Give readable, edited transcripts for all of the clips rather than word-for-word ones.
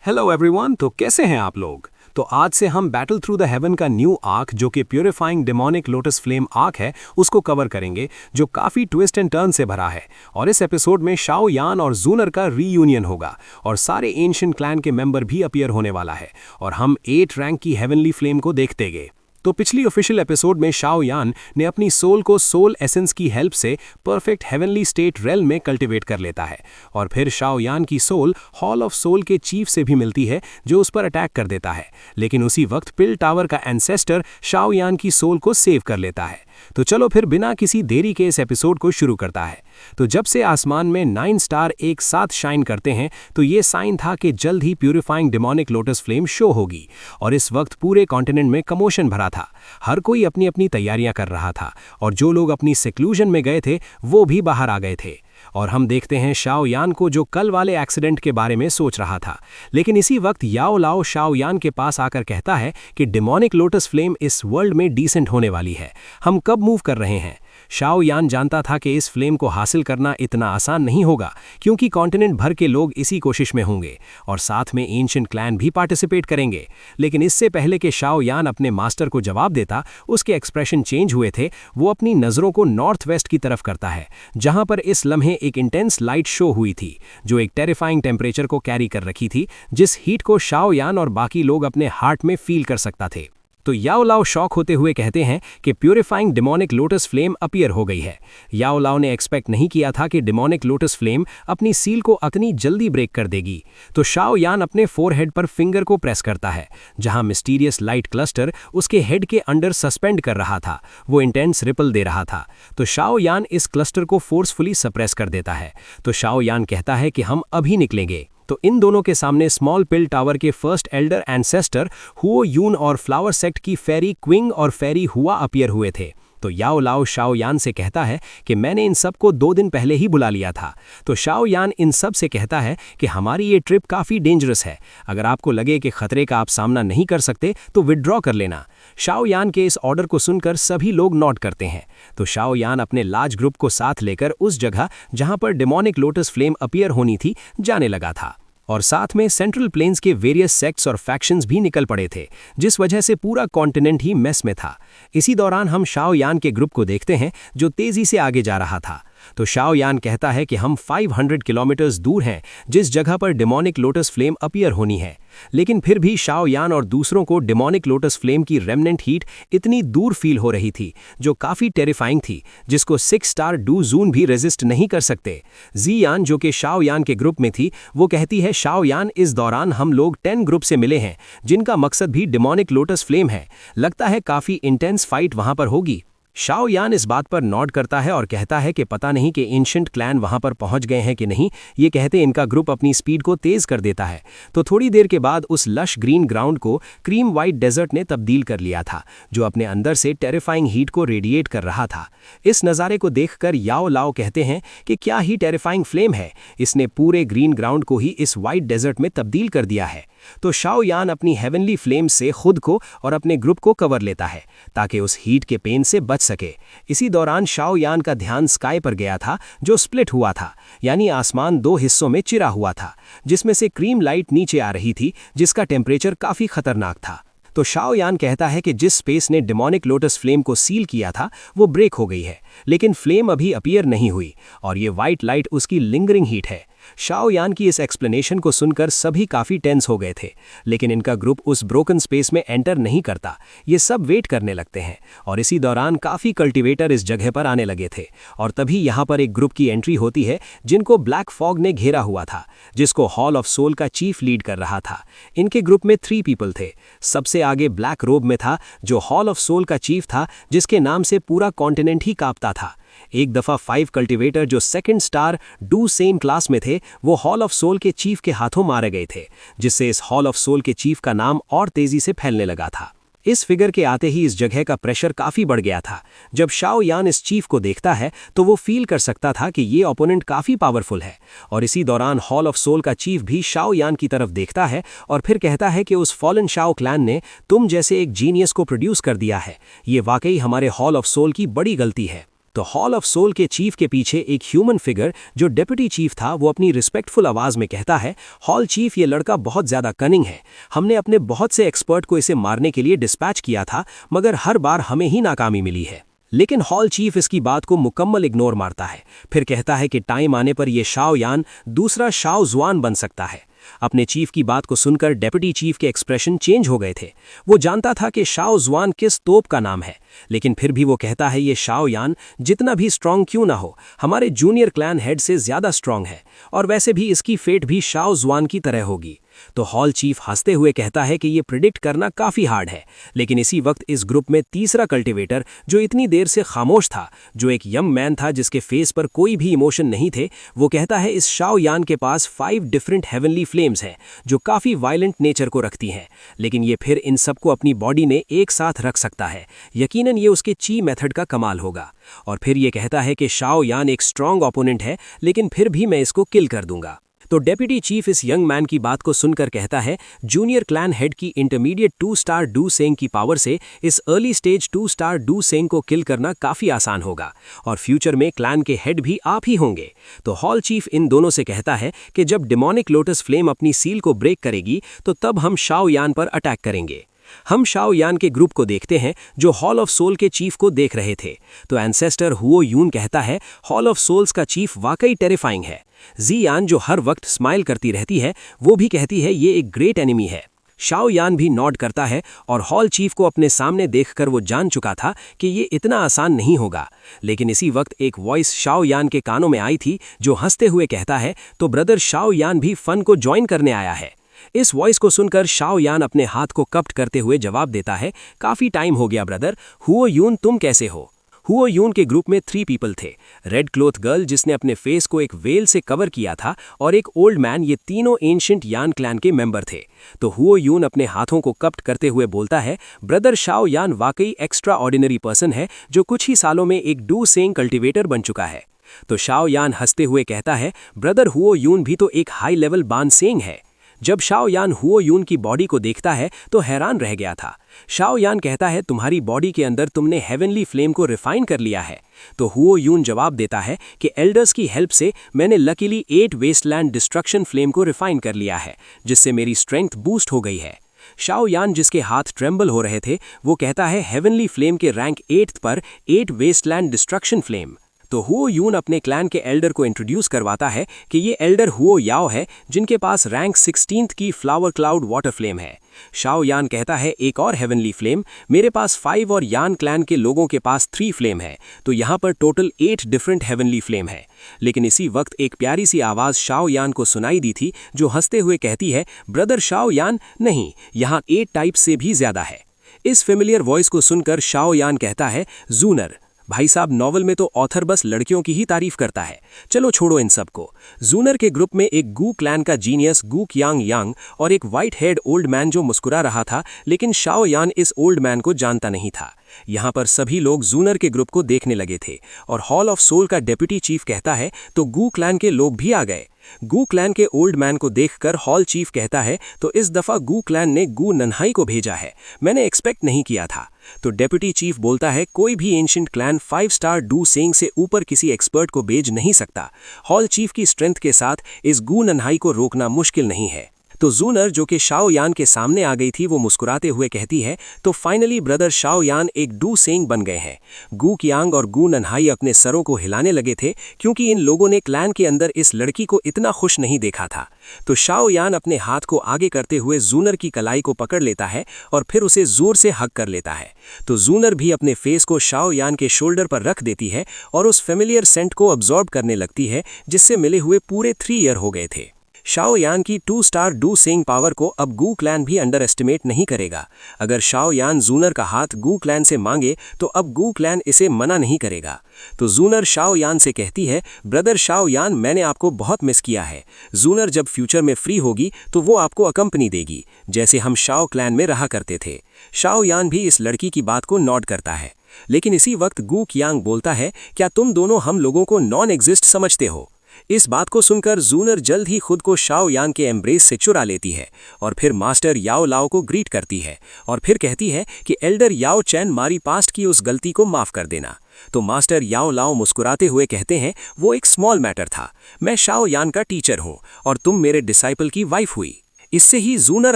Hello everyone. तो कैसे हैं आप लोग। तो आज से हम बैटल थ्रू द हेवन का न्यू आर्क जो कि purifying demonic lotus flame arc है उसको कवर करेंगे, जो काफ़ी ट्विस्ट एंड टर्न से भरा है। और इस एपिसोड में शाओ यान और जूनर का रीयूनियन होगा और सारे एंशिएंट क्लैन के मेंबर भी अपीयर होने वाला है और हम 8 रैंक की हेवनली फ्लेम को देखते गए। तो पिछली ऑफिशियल एपिसोड में शाओ यान ने अपनी सोल को सोल एसेंस की हेल्प से परफेक्ट हेवनली स्टेट रेल में कल्टिवेट कर लेता है और फिर शाओ यान की सोल हॉल ऑफ सोल के चीफ से भी मिलती है जो उस पर अटैक कर देता है। लेकिन उसी वक्त पिल टावर का एंसेस्टर शाओ यान की सोल को सेव कर लेता है। तो चलो फिर बिना किसी देरी के इस एपिसोड को शुरू करता है। तो जब से आसमान में 9 स्टार एक साथ शाइन करते हैं तो ये साइन था कि जल्द ही purifying demonic lotus flame show होगी और इस वक्त पूरे कॉन्टिनेंट में कमोशन भरा था। हर कोई अपनी अपनी तैयारियां कर रहा था और जो लोग अपनी सेक्लूजन में गए थे वो भी बाहर आ गए थे। और हम देखते हैं शाओ यान को जो कल वाले एक्सीडेंट के बारे में सोच रहा था। लेकिन इसी वक्त याओ लाओ शाओ यान के पास आकर कहता है कि डेमोनिक लोटस फ्लेम इस वर्ल्ड में डिसेंट होने वाली है, हम कब मूव कर रहे हैं। शाओ यान जानता था कि इस फ्लेम को हासिल करना इतना आसान नहीं होगा क्योंकि कॉन्टिनेंट भर के लोग इसी कोशिश में होंगे और साथ में एंशिएंट क्लैन भी पार्टिसिपेट करेंगे। लेकिन इससे पहले कि शाओ यान अपने मास्टर को जवाब देता, उसके एक्सप्रेशन चेंज हुए थे। वो अपनी नज़रों को नॉर्थ वेस्ट की तरफ करता है जहां पर इस लम्हे एक इंटेंस लाइट शो हुई थी जो एक टेरिफाइंग टेम्परेचर को कैरी कर रखी थी, जिस हीट को शाओ यान और बाकी लोग अपने हार्ट में फील कर सकता थे। तो याओ लाओ शॉक होते हुए कहते हैं कि purifying demonic lotus flame appear हो गई है। याओ लाओ ने एक्सपेक्ट नहीं किया था कि डेमोनिक लोटस फ्लेम अपनी सील को इतनी जल्दी ब्रेक कर देगी। तो शाओ यान अपने फोरहेड पर फिंगर को प्रेस करता है जहां मिस्टीरियस लाइट क्लस्टर उसके हेड के अंडर सस्पेंड कर रहा था, वो इंटेंस रिपल दे रहा था। तो शाओ यान इस क्लस्टर को फोर्सफुली सप्रेस कर देता है। तो शाओ यान कहता है कि हम अभी निकलेंगे। तो इन दोनों के सामने स्मॉल पिल टावर के फर्स्ट एल्डर एंसेस्टर हुओ यून और फ्लावर सेक्ट की फेरी क्विंग और फेरी हुआ अपीयर हुए थे। तो याओ लाओ शाओ यान से कहता है कि मैंने इन सब को 2 दिन पहले ही बुला लिया था। तो शाओ यान इन सब से कहता है कि हमारी ये ट्रिप काफ़ी डेंजरस है, अगर आपको लगे कि खतरे का आप सामना नहीं कर सकते तो विड्रॉ कर लेना। शाओ यान के इस ऑर्डर को सुनकर सभी लोग नोट करते हैं। तो शाओ यान अपने लार्ज ग्रुप को साथ लेकर उस जगह जहां पर डेमोनिक लोटस फ्लेम अपीयर होनी थी जाने लगा था और साथ में सेंट्रल प्लेन्स के वेरियस सेक्ट्स और फैक्शंस भी निकल पड़े थे, जिस वजह से पूरा कॉन्टिनेंट ही मेस में था। इसी दौरान हम शाओ यान के ग्रुप को देखते हैं जो तेजी से आगे जा रहा था। तो शाओ यान कहता है कि हम 500 किलोमीटर्स दूर हैं जिस जगह पर डेमोनिक लोटस फ्लेम अपीयर होनी है। लेकिन फिर भी शाओ यान और दूसरों को डेमोनिक लोटस फ्लेम की रेमनेंट हीट इतनी दूर फील हो रही थी जो काफ़ी टेरिफाइंग थी, जिसको 6 स्टार डू जून भी रेजिस्ट नहीं कर सकते। जी यान जो कि शाओ यान के ग्रुप में थी वो कहती है, शाओ यान इस दौरान हम लोग 10 ग्रुप से मिले हैं जिनका मकसद भी डेमोनिक लोटस फ्लेम है, लगता है काफ़ी इंटेंस फाइट वहां पर होगी। शाओ यान इस बात पर नॉड करता है और कहता है कि पता नहीं कि एंशिएंट क्लैन वहां पर पहुंच गए हैं कि नहीं। ये कहते इनका ग्रुप अपनी स्पीड को तेज कर देता है। तो थोड़ी देर के बाद उस लश ग्रीन ग्राउंड को क्रीम वाइट डेजर्ट ने तब्दील कर लिया था जो अपने अंदर से टेरिफाइंग हीट को रेडिएट कर रहा था। इस नज़ारे को देखकर याओ लाओ कहते हैं कि क्या ही टेरिफाइंग फ्लेम है, इसने पूरे ग्रीन ग्राउंड को ही इस वाइट डेजर्ट में तब्दील कर दिया है। तो शाओ यान अपनी हेवनली फ्लेम से खुद को और अपने ग्रुप को कवर लेता है ताकि उस हीट के पेन से बच सके। इसी दौरान शाओ यान का ध्यान स्काई पर गया था जो स्प्लिट हुआ था, यानी आसमान 2 हिस्सों में चिरा हुआ था, जिसमें से क्रीम लाइट नीचे आ रही थी जिसका टेम्परेचर काफ़ी खतरनाक था। तो शाओ यान कहता है कि जिस स्पेस ने डेमोनिक लोटस फ्लेम को सील किया था वो ब्रेक हो गई है, लेकिन फ्लेम अभी अपीयर नहीं हुई और ये वाइट लाइट उसकी लिंगरिंग हीट है। शाओ यान की इस एक्सप्लेनेशन को सुनकर सभी काफ़ी टेंस हो गए थे, लेकिन इनका ग्रुप उस ब्रोकन स्पेस में एंटर नहीं करता। ये सब वेट करने लगते हैं और इसी दौरान काफ़ी कल्टीवेटर इस जगह पर आने लगे थे और तभी यहाँ पर एक ग्रुप की एंट्री होती है जिनको ब्लैक फॉग ने घेरा हुआ था, जिसको हॉल ऑफ सोल का चीफ लीड कर रहा था। इनके ग्रुप में 3 पीपल थे। सबसे आगे ब्लैक रोब में था जो हॉल ऑफ सोल का चीफ था, जिसके नाम से पूरा कॉन्टिनेंट ही कांपता था। एक दफ़ा 5 कल्टीवेटर जो 2nd star do same class में थे वो हॉल ऑफ सोल के चीफ के हाथों मारे गए थे, जिससे इस हॉल ऑफ सोल के चीफ का नाम और तेजी से फैलने लगा था। इस फिगर के आते ही इस जगह का प्रेशर काफ़ी बढ़ गया था। जब शाओ यान इस चीफ को देखता है तो वो फील कर सकता था कि ये ओपोनेंट काफ़ी पावरफुल है। और इसी दौरान हॉल ऑफ सोल का चीफ भी शाओ यान की तरफ देखता है और फिर कहता है कि उस फॉलन शाओ क्लैन ने तुम जैसे एक जीनियस को प्रोड्यूस कर दिया है, ये वाकई हमारे हॉल ऑफ सोल की बड़ी गलती है। तो हॉल ऑफ सोल के चीफ के पीछे एक ह्यूमन फिगर जो डेप्यूटी चीफ था वो अपनी रिस्पेक्टफुल आवाज में कहता है, हॉल चीफ ये लड़का बहुत ज्यादा कनिंग है। हमने अपने बहुत से एक्सपर्ट को इसे मारने के लिए डिस्पैच किया था, मगर हर बार हमें ही नाकामी मिली है। लेकिन हॉल चीफ इसकी बात को मुकम्मल इग्नोर मारता है। फिर कहता है कि टाइम आने पर यह शाओ यान दूसरा शाओ जुआन बन सकता है। अपने चीफ की बात को सुनकर डेप्यूटी चीफ के एक्सप्रेशन चेंज हो गए थे। वो जानता था कि शाओ जुआन किस तोप का नाम है, लेकिन फिर भी वो कहता है ये शाओ यान जितना भी स्ट्रांग क्यों ना हो, हमारे जूनियर क्लैन हेड से ज्यादा स्ट्रांग है, और वैसे भी इसकी फेट भी शाओ जुआन की तरह होगी। तो हॉल चीफ हंसते हुए कहता है कि ये प्रिडिक्ट करना काफी हार्ड है। लेकिन इसी वक्त इस ग्रुप में तीसरा कल्टिवेटर जो इतनी देर से खामोश था, जो एक यंग मैन था जिसके फेस पर कोई भी इमोशन नहीं थे, वो कहता है इस शाओ यान के पास 5 डिफरेंट हेवनली फ्लेम्स हैं जो काफी वायलेंट नेचर को रखती हैं, लेकिन ये फिर इन सबको अपनी बॉडी में एक साथ रख सकता है। यकीनन ये उसके ची मेथड का कमाल होगा। और फिर ये कहता है कि शाओ यान एक स्ट्रांग ओपोनेंट है, लेकिन फिर भी मैं इसको किल कर दूंगा। तो डेप्यूटी चीफ इस यंग मैन की बात को सुनकर कहता है, जूनियर क्लैन हेड की इंटरमीडिएट 2 स्टार डू सेंग की पावर से इस early stage 2 star do Seng को किल करना काफी आसान होगा, और फ्यूचर में क्लैन के हेड भी आप ही होंगे। तो हॉल चीफ इन दोनों से कहता है कि जब डेमोनिक लोटस फ्लेम अपनी सील को ब्रेक करेगी तो तब हम शाओ यान पर अटैक करेंगे। हम शाओ यान के ग्रुप को देखते हैं जो हॉल ऑफ सोल के चीफ को देख रहे थे। तो एंसेस्टर हुओ यून कहता है, हॉल ऑफ सोल्स का चीफ वाकई टेरिफाइंग है। जी यान जो हर वक्त स्माइल करती रहती है, वो भी कहती है ये एक ग्रेट एनिमी है। शाओ यान भी नॉड करता है, और हॉल चीफ को अपने सामने देखकर वो जान चुका था कि ये इतना आसान नहीं होगा। लेकिन इसी वक्त एक वॉइस शाओ यान के कानों में आई थी जो हंसते हुए कहता है, तो ब्रदर शाओ यान भी फन को ज्वाइन करने आया है। इस वॉइस को सुनकर शाओ यान अपने हाथ को कप्ट करते हुए जवाब देता है, काफी टाइम हो गया ब्रदर। हुओ यून तुम कैसे हो? हुओ यून के ग्रुप में 3 पीपल थे। रेड क्लोथ गर्ल जिसने अपने फेस को एक वेल से कवर किया था, और एक ओल्ड मैन, ये तीनों एंशिएंट यान क्लैन के मेंबर थे। तो हुओ यून अपने हाथों को कप्ट करते हुए बोलता है, ब्रदर शाओ यान वाकई एक्स्ट्रा ऑर्डिनरी पर्सन है जो कुछ ही सालों में एक डू सेंग कल्टिवेटर बन चुका है। तो शाओ यान हंसते हुए कहता है, ब्रदर हुओ यून भी तो एक हाई लेवल बान सेंग है। जब शाओ यान हुओ यून की बॉडी को देखता है तो हैरान रह गया था। शाओ यान कहता है, तुम्हारी बॉडी के अंदर तुमने हेवनली फ्लेम को रिफाइन कर लिया है। तो हुओ यून जवाब देता है कि एल्डर्स की हेल्प से मैंने लकीली 8 वेस्टलैंड डिस्ट्रक्शन फ्लेम को रिफाइन कर लिया है, जिससे मेरी स्ट्रेंथ बूस्ट हो गई है। शाओ यान जिसके हाथ ट्रेम्बल हो रहे थे, वो कहता है हेवनली फ्लेम के रैंक 8th पर 8 वेस्टलैंड डिस्ट्रक्शन फ्लेम। तो हुओ यून अपने क्लैन के एल्डर को इंट्रोड्यूस करवाता है कि ये एल्डर हुओ याओ है जिनके पास रैंक 16th की फ्लावर क्लाउड वाटर फ्लेम है। शाओ यान कहता है, एक और हेवनली फ्लेम, मेरे पास 5 और यान क्लैन के लोगों के पास 3 फ्लेम है, तो यहाँ पर टोटल 8 डिफरेंट हेवनली फ्लेम है। लेकिन इसी वक्त एक प्यारी सी आवाज़ शाओ यान को सुनाई दी थी जो हंसते हुए कहती है, ब्रदर शाओ यान नहीं, यहाँ 8 टाइप से भी ज़्यादा है। इस फेमिलियर वॉइस को सुनकर शाओ यान कहता है, जूनर। भाई साहब, नॉवल में तो ऑथर बस लड़कियों की ही तारीफ करता है। चलो छोड़ो इन सबको। जूनर के ग्रुप में एक गू क्लैन का जीनियस गू क्यांग यांग और एक वाइट हेड ओल्ड मैन जो मुस्कुरा रहा था, लेकिन शाओ यान इस ओल्ड मैन को जानता नहीं था। यहाँ पर सभी लोग जूनर के ग्रुप को देखने लगे थे, और हॉल ऑफ सोल का डेप्यूटी चीफ कहता है, तो गू क्लैन के लोग भी आ गए। गू क्लैन के ओल्ड मैन को देखकर हॉल चीफ कहता है, तो इस दफा गू क्लैन ने गू नन्हाई को भेजा है, मैंने एक्सपेक्ट नहीं किया था। तो डेप्यूटी चीफ बोलता है, कोई भी ancient clan 5 star do Seng से ऊपर किसी एक्सपर्ट को भेज नहीं सकता। हॉल चीफ की स्ट्रेंथ के साथ इस गू नन्हाई को रोकना मुश्किल नहीं है। तो जूनर जो कि शाओ यान के सामने आ गई थी, वो मुस्कुराते हुए कहती है, तो फाइनली ब्रदर शाओ यान एक डू सेंग बन गए हैं। गू कियांग और गू नन्हाई अपने सरों को हिलाने लगे थे, क्योंकि इन लोगों ने क्लैन के अंदर इस लड़की को इतना खुश नहीं देखा था। तो शाओ यान अपने हाथ को आगे करते हुए जूनर की कलाई को पकड़ लेता है और फिर उसे जोर से हग कर लेता है। तो जूनर भी अपने फेस को शाओ यान के शोल्डर पर रख देती है और उस फेमिलियर सेंट को अब्जॉर्ब करने लगती है, जिससे मिले हुए पूरे 3 ईयर हो गए थे। शाओ यान की 2 स्टार डू सेंग पावर को अब गू क्लैन भी अंडर एस्टिमेट नहीं करेगा। अगर शाओ यान जूनर का हाथ गू क्लैन से मांगे तो अब गू क्लैन इसे मना नहीं करेगा। तो जूनर शाओ यान से कहती है, ब्रदर शाओ यान, मैंने आपको बहुत मिस किया है। जूनर जब फ्यूचर में फ्री होगी तो वो आपको अकम्पनी देगी, जैसे हम शाओ क्लैन में रहा करते थे। शाओ यान भी इस लड़की की बात को नोट करता है। लेकिन इसी वक्त गू कियांग बोलता है, क्या तुम दोनों हम लोगों को नॉन एग्जिस्ट समझते हो? इस बात को सुनकर जूनर जल्द ही खुद को शाओ यान के एम्ब्रेस से चुरा लेती है और फिर मास्टर याओ लाओ को ग्रीट करती है और फिर कहती है कि एल्डर याओ चैन मारी पास्ट की उस गलती को माफ कर देना। तो मास्टर याओ लाओ मुस्कुराते हुए कहते हैं, वो एक स्मॉल मैटर था, मैं शाओ यान का टीचर हूँ और तुम मेरे डिसाइपल की वाइफ हुई। इससे ही जूनर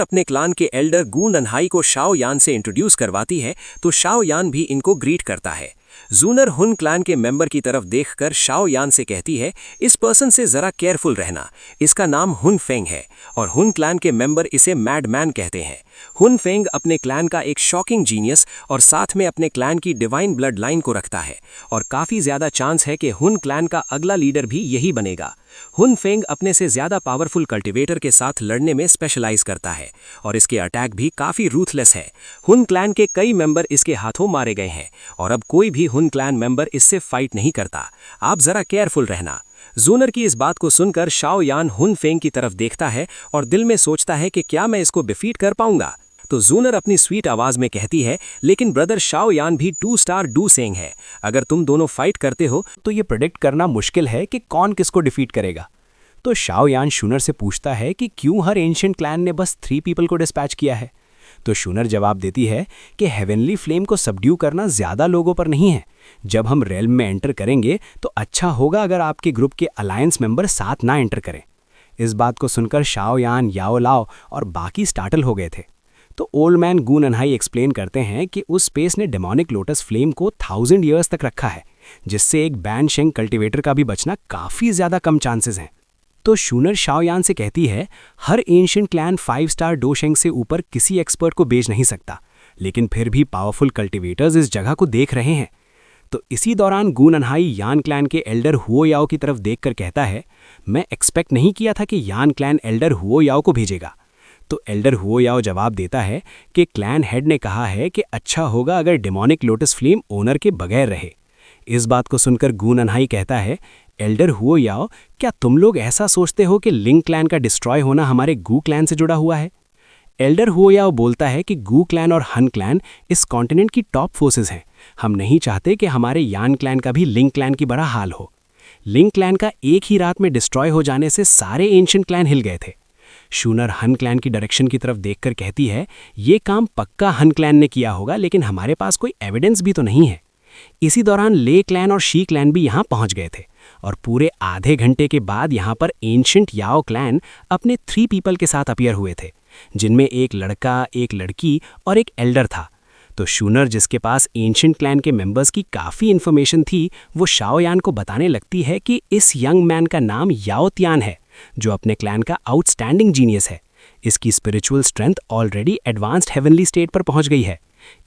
अपने क्लान के एल्डर गू नन्हाई को शाओ यान से इंट्रोड्यूस करवाती है, तो शाओ यान भी इनको ग्रीट करता है। जूनर हुन क्लैन के मेंबर की तरफ देखकर शाओ यान से कहती है, इस पर्सन से जरा केयरफुल रहना, इसका नाम हुन फेंग है और हुन क्लैन के मेंबर इसे मैडमैन कहते हैं। हुन फेंग अपने क्लैन का एक शॉकिंग जीनियस और साथ में अपने क्लैन की डिवाइन ब्लड लाइन को रखता है और काफी ज्यादा चांस है कि हुन क्लैन का अगला लीडर भी यही बनेगा। हुन फेंग अपने से ज्यादा पावरफुल कल्टिवेटर के साथ लड़ने में स्पेशलाइज करता है और इसके अटैक भी काफी रूथलेस है। हुन क्लैन के कई मेंबर इसके हाथों मारे गए हैं और अब कोई भी हुन क्लैन मेंबर इससे फाइट नहीं करता, आप जरा केयरफुल रहना। जूनर की इस बात को सुनकर शाओ यान हुन फेंग की तरफ देखता है और दिल में सोचता है कि क्या मैं इसको डिफीट कर पाऊंगा। तो जूनर अपनी स्वीट आवाज में कहती है, लेकिन ब्रदर शाओ यान भी 2 स्टार डू सेंग है, अगर तुम दोनों फाइट करते हो तो ये प्रेडिक्ट करना मुश्किल है कि कौन किसको डिफीट करेगा। तो शाओ यान शूनर से पूछता है कि क्यों हर एंशिएंट क्लैन ने बस 3 पीपल को डिस्पैच किया है। तो शूनर जवाब देती है कि हेवनली फ्लेम को सबड्यू करना ज्यादा लोगों पर नहीं है, जब हम रेल्म में एंटर करेंगे तो अच्छा होगा अगर आपके ग्रुप के अलायंस मेंबर साथ ना एंटर करें। इस बात को सुनकर शाओ यान, याओ लाओ और बाकी स्टार्टल हो गए थे। तो ओल्ड मैन गू नन्हाई एक्सप्लेन करते हैं कि उस स्पेस ने डेमोनिक लोटस फ्लेम को 1000 ईयर्स तक रखा है, जिससे एक बैन शेंग कल्टिवेटर का भी बचना काफी ज्यादा कम चांसेस हैं। तो शूनर शाओ यान से कहती है, हर एंशिएंट क्लैन 5 स्टार डोशेंग से ऊपर किसी एक्सपर्ट को बेच नहीं सकता, लेकिन फिर भी पावरफुल कल्टिवेटर्स इस जगह को देख रहे हैं। तो इसी दौरान गू नन्हाई यान क्लैन के एल्डर हुओ याओ की तरफ देखकर कहता है, मैं एक्सपेक्ट नहीं किया था कि यान क्लैन एल्डर हुओ याओ को भेजेगा। तो एल्डर हुओ याओ जवाब देता है कि क्लैन हेड ने कहा है कि अच्छा होगा अगर डेमोनिक लोटस फ्लेम ओनर के बगैर रहे। इस बात को सुनकर गू नन्हाई कहता है, एल्डर हुओ याओ, क्या तुम लोग ऐसा सोचते हो कि लिंग क्लैन का डिस्ट्रॉय होना हमारे गू क्लैन से जुड़ा हुआ है? एल्डर हुओ याओ बोलता है कि गू क्लैन और हन क्लैन इस कॉन्टिनेंट की टॉप फोर्सेस हैं, हम नहीं चाहते कि हमारे यान क्लैन का भी लिंग क्लैन की बड़ा हाल हो। लिंग क्लैन का एक ही रात में डिस्ट्रॉय हो जाने से सारे एंशिएंट क्लैन हिल गए थे। शूनर हन क्लैन की डायरेक्शन की तरफ देखकर कहती है, ये काम पक्का हन क्लैन ने किया होगा, लेकिन हमारे पास कोई एविडेंस भी तो नहीं है। इसी दौरान ले क्लैन और शी क्लैन भी यहाँ पहुँच गए थे और पूरे आधे घंटे के बाद यहाँ पर एंशिएंट याओ क्लैन अपने 3 पीपल के साथ अपीयर हुए थे, जिनमें एक लड़का, एक लड़की और एक एल्डर था। तो शूनर, जिसके पास एंशिएंट क्लैन के मेंबर्स की काफ़ी इन्फॉर्मेशन थी, वो शाओ यान को बताने लगती है कि इस यंग मैन का नाम याओ त्यान है, जो अपने क्लैन का आउटस्टैंडिंग जीनियस है। इसकी spiritual strength already advanced heavenly state पर पहुंच गई है।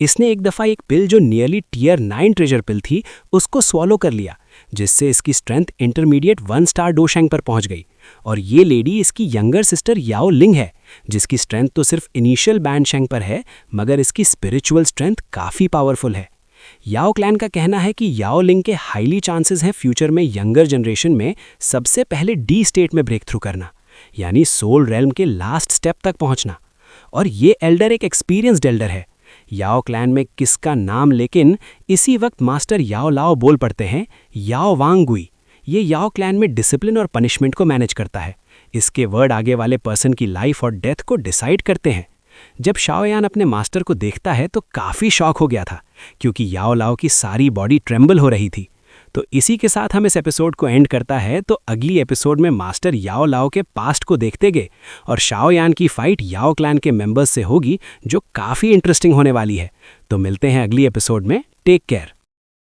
इसने एक दफ़ा एक पिल जो नियरली टियर 9 ट्रेजर पिल थी, उसको स्वॉलो कर लिया, जिससे इसकी स्ट्रेंथ इंटरमीडिएट 1 स्टार डोशेंग पर पहुंच गई। और ये लेडी इसकी यंगर सिस्टर याओ लिंग है, जिसकी स्ट्रेंथ तो सिर्फ इनिशियल बैंड शेंग पर है, मगर इसकी स्पिरिचुअल स्ट्रेंथ काफ़ी पावरफुल है। याओ क्लैन का कहना है कि याओ लिंग के हाईली चांसेस हैं फ्यूचर में यंगर जनरेशन में सबसे पहले डी स्टेट में ब्रेक थ्रू करना, यानी सोल रेल्म के लास्ट स्टेप तक पहुंचना। और ये एल्डर एक एक्सपीरियंस्ड एल्डर है। याओ क्लैन में किसका नाम, लेकिन इसी वक्त मास्टर याओ लाओ बोल पड़ते हैं, याओ वांगुई। ये याओ क्लैन में डिसिप्लिन और पनिशमेंट को मैनेज करता है। इसके वर्ड आगे वाले पर्सन की लाइफ और डेथ को डिसाइड करते हैं। जब शाओ यान अपने मास्टर को देखता है तो काफ़ी शॉक हो गया था, क्योंकि याओ लाओ की सारी बॉडी ट्रेम्बल हो रही थी। तो इसी के साथ हम इस एपिसोड को एंड करता है। तो अगली एपिसोड में मास्टर याओ लाओ के पास्ट को देखते गए और शाओ यान की फाइट याओ क्लैन के मेंबर्स से होगी, जो काफ़ी इंटरेस्टिंग होने वाली है। तो मिलते हैं अगली एपिसोड में। Take care.